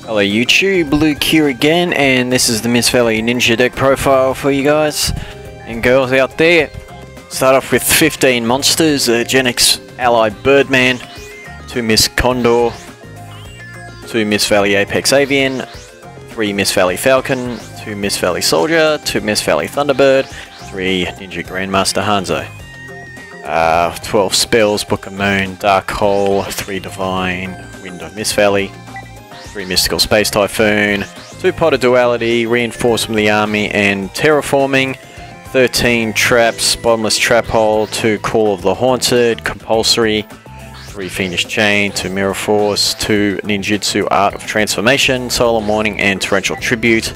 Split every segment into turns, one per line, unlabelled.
Hello YouTube, Luke here again, and this is the Mist Valley Ninja deck profile for you guys and girls out there. Start off with 15 monsters, Genex ally Birdman, 2 Mist Condor, 2 Mist Valley Apex Avian, 3 Mist Valley Falcon, 2 Mist Valley Soldier, 2 Mist Valley Thunderbird, 3 Ninja Grandmaster Hanzo. 12 spells, Book of Moon, Dark Hole, 3 Divine, Wind of Mist Valley, 3 Mystical Space Typhoon, 2 Pot of Duality, Reinforcement of the Army, and Terraforming, 13 Traps, Bottomless Trap Hole, 2 Call of the Haunted, Compulsory, 3 Fiendish Chain, 2 Mirror Force, 2 Ninjistu Art of Transformation, Solemn Warning, and Torrential Tribute.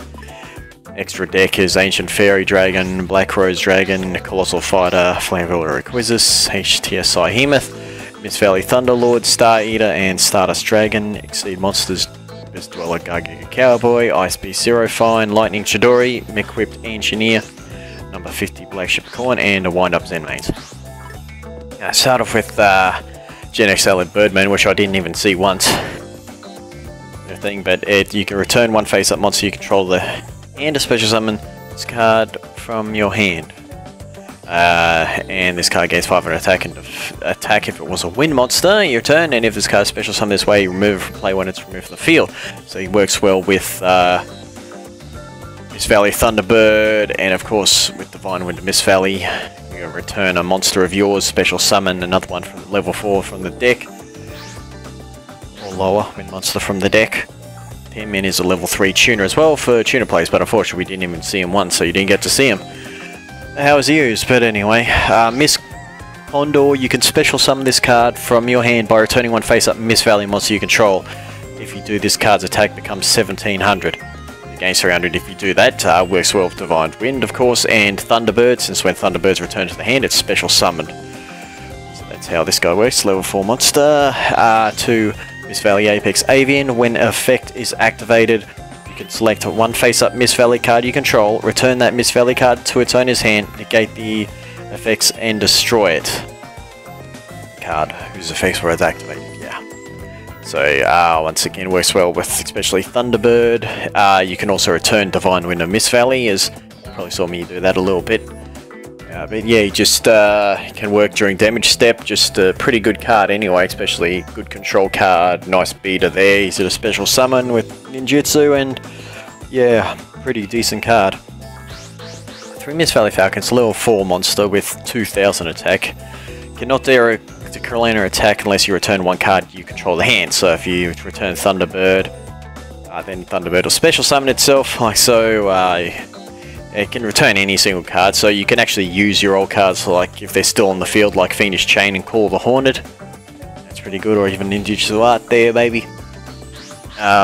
Extra deck is Ancient Fairy Dragon, Black Rose Dragon, Colossal Fighter, Flamvell Uruquizas, HTS Psyhemuth, Mist Valley Thunderlord, Star Eater, and Stardust Dragon. Exceed monsters: Best Dweller, Gagaga Cowboy, Ice Beast Zerofyne, Lightning Chidori, Mech-Whipped Engineer, number 50 Black Ship Coin, and a Wind-Up Zen Mate. Now start off with Genex ally Birdman, which I didn't even see once. But you can return one face-up monster you control and a special summon this card from your hand. And this card gains 500 attack if it was a wind monster your turn, and if this card is special summon this way, you remove it from play when it's removed from the field. So it works well with Mist Valley Thunderbird, and of course with Divine Wind of Mist Valley. You return a monster of yours, special summon another one from level 4 from the deck, or lower, wind monster from the deck. Birdman is a level 3 tuner as well for tuner plays, but unfortunately we didn't even see him once, so you didn't get to see him. How was he used? But anyway, Mist Condor, you can special summon this card from your hand by returning one face-up Mist Valley monster you control. If you do, this card's attack becomes 1700. It gains 300 if you do that. Works well with Divine Wind, of course, and Thunderbird, since when Thunderbirds return to the hand, it's special summoned. So that's how this guy works. Level 4 monster. 2 Mist Valley Apex Avian. When effect is activated, you can select one face-up Mist Valley card you control, return that Mist Valley card to its owner's hand, negate the effects, and destroy it. Card whose effects were activated, yeah. So once again, works well with especially Thunderbird. You can also return Divine Wind of Mist Valley, as you probably saw me do that a little bit. But yeah, just can work during damage step. Just a pretty good card anyway, especially good control card. Nice beater there. He's at a special summon with ninjutsu, and yeah, pretty decent card. 3 Mist Valley Falcons, level 4 monster with 2000 attack. Cannot declare attack unless you return one card you control the hand. So if you return Thunderbird, then Thunderbird will special summon itself, like so. It can return any single card, so you can actually use your old cards, like if they're still on the field, like Fiendish Chain and Call of the Haunted. That's pretty good, or even Ninjistu Art there, baby.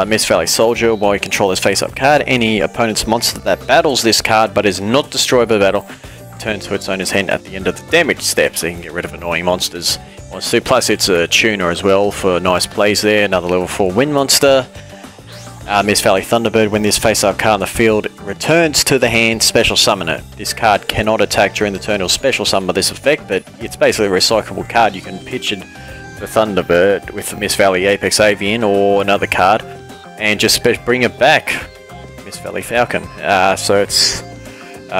Mist Valley Soldier, while you control this face-up card, any opponent's monster that battles this card but is not destroyed by battle turns to its owner's hand at the end of the damage step, so you can get rid of annoying monsters. Plus it's a tuner as well for nice plays there, another level 4 wind monster. Mist Valley Thunderbird, when this face-up card in the field returns to the hand, special summon it. This card cannot attack during the turn or special summon by this effect, but it's basically a recyclable card. You can pitch it for Thunderbird with the Mist Valley Apex Avian or another card, and just bring it back, Mist Valley Falcon. So it's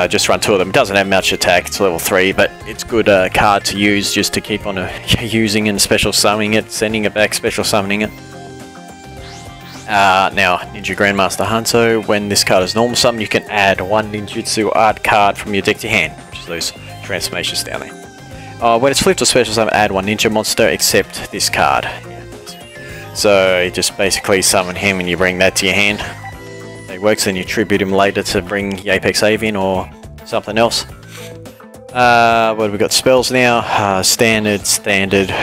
just run 2 of them. It doesn't have much attack, it's level 3, but it's good card to use just to keep on using and special summoning it, sending it back, special summoning it. Now, Ninja Grandmaster Hanzo, when this card is normal summon, you can add 1 Ninjutsu Art card from your deck to hand, which is those transformations down there. When it's flipped to special summon, add 1 Ninja monster except this card. So you just basically summon him and you bring that to your hand. It works, and you tribute him later to bring the Apex Avian or something else. What have we got? Spells now. Standard.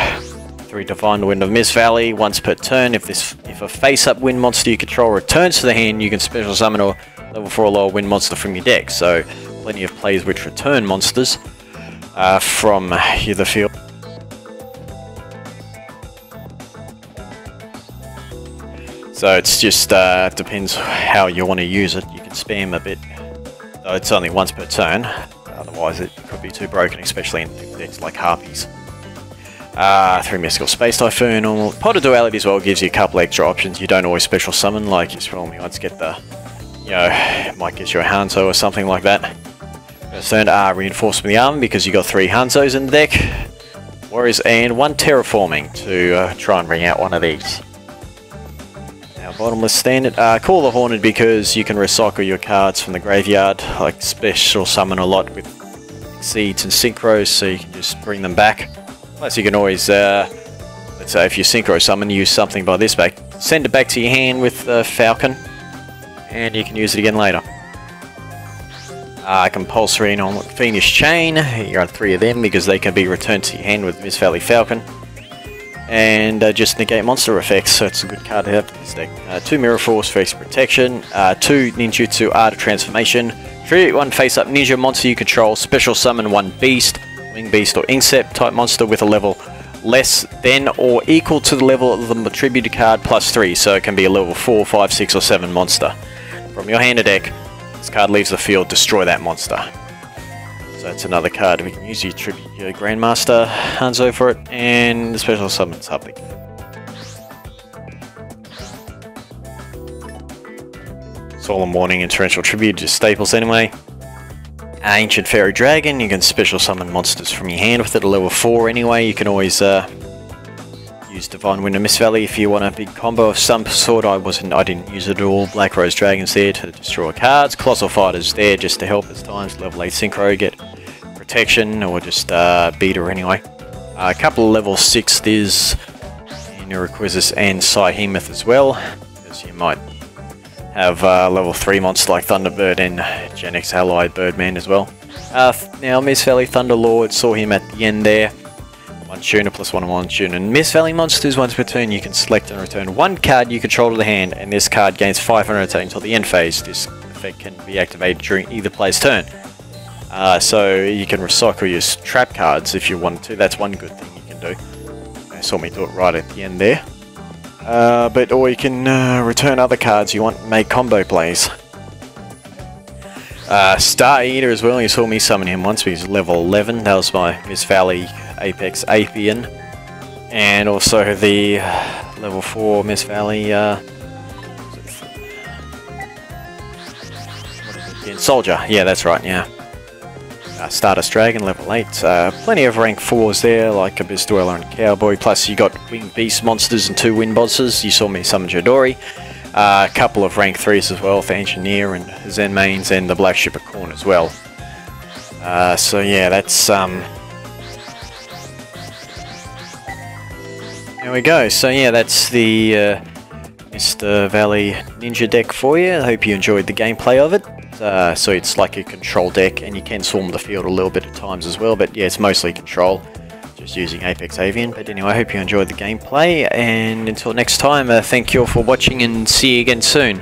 3 Divine Wind of Mist Valley, once per turn. If a face-up wind monster you control returns to the hand, you can special summon a level 4 or lower wind monster from your deck. So plenty of plays which return monsters from the field. So it's just depends how you want to use it. You can spam a bit, though it's only once per turn. Otherwise it could be too broken, especially in decks like Harpies. 3 mystical space typhoon. Or Pot of Duality as well gives you a couple extra options. You don't always special summon, like you probably might get the, you know, it might get you a Hanzo or something like that. First turn, reinforcement of the arm because you got 3 Hanzos in the deck, warriors, and 1 terraforming to try and bring out one of these. Now bottomless standard, call the Horned because you can recycle your cards from the graveyard, like special summon a lot with Exceeds and Synchros, so you can just bring them back. Plus you can always, let's say if you Synchro summon, use something by this back, send it back to your hand with Falcon, and you can use it again later. Compulsory and Fiendish Chain, you got 3 of them because they can be returned to your hand with Mist Valley Falcon. And just negate monster effects, so it's a good card to have in this deck. 2 Mirror Force for extra protection, 2 Ninjistu Art of Transformation, tribute 1 face-up ninja monster you control, special summon 1 beast, wing beast or incept type monster with a level less than or equal to the level of the tributed card plus 3, so it can be a level 4, 5, 6 or 7 monster. From your hand to deck, this card leaves the field, destroy that monster. So that's another card we can use. You tribute your Grandmaster Hanzo for it, and the special summon something. Solemn Warning and Torrential Tribute, just staples anyway. Ancient Fairy Dragon, you can special summon monsters from your hand with it, a level 4 anyway. You can always use Divine Wind and Mist Valley if you want a big combo of some sort. I didn't use it at all. Black Rose Dragon's there to destroy cards. Colossal Fighter's there just to help at times. Level 8 Synchro, get protection or just beat her anyway. A couple of level 6 Thiz in Uruquizas and Psyhemuth as well, because you might have level 3 monsters like Thunderbird and Genex allied Birdman as well. Now Mist Valley Thunderlord, saw him at the end there. 1 tuner plus 1 tuner. And Mist Valley monsters, once per turn you can select and return 1 card you control to the hand, and this card gains 500 attack until the end phase. This effect can be activated during either player's turn. So you can recycle your trap cards if you want to. That's one good thing you can do. You saw me do it right at the end there. Or you can return other cards you want and make combo plays. Star Eater as well, you saw me summon him once because he's level 11. That was my Mist Valley Apex Avian. And also the level 4 Mist Valley Soldier. Yeah, that's right, yeah. Stardust Dragon, level 8. Plenty of rank 4s there, like Abyss Dweller and Cowboy. Plus you got Winged Beast monsters and 2 Wind bosses. You saw me summon Chidori. A couple of rank 3s as well, with Engineer and Zen Mains and the Black Ship of Corn as well. So yeah, that's there we go. So yeah, that's the Mist Valley Ninja deck for you. I hope you enjoyed the gameplay of it. So it's like a control deck, and you can swarm the field a little bit at times as well, but yeah, it's mostly control, just using Apex Avian. But anyway, I hope you enjoyed the gameplay, and until next time, thank you all for watching, and see you again soon.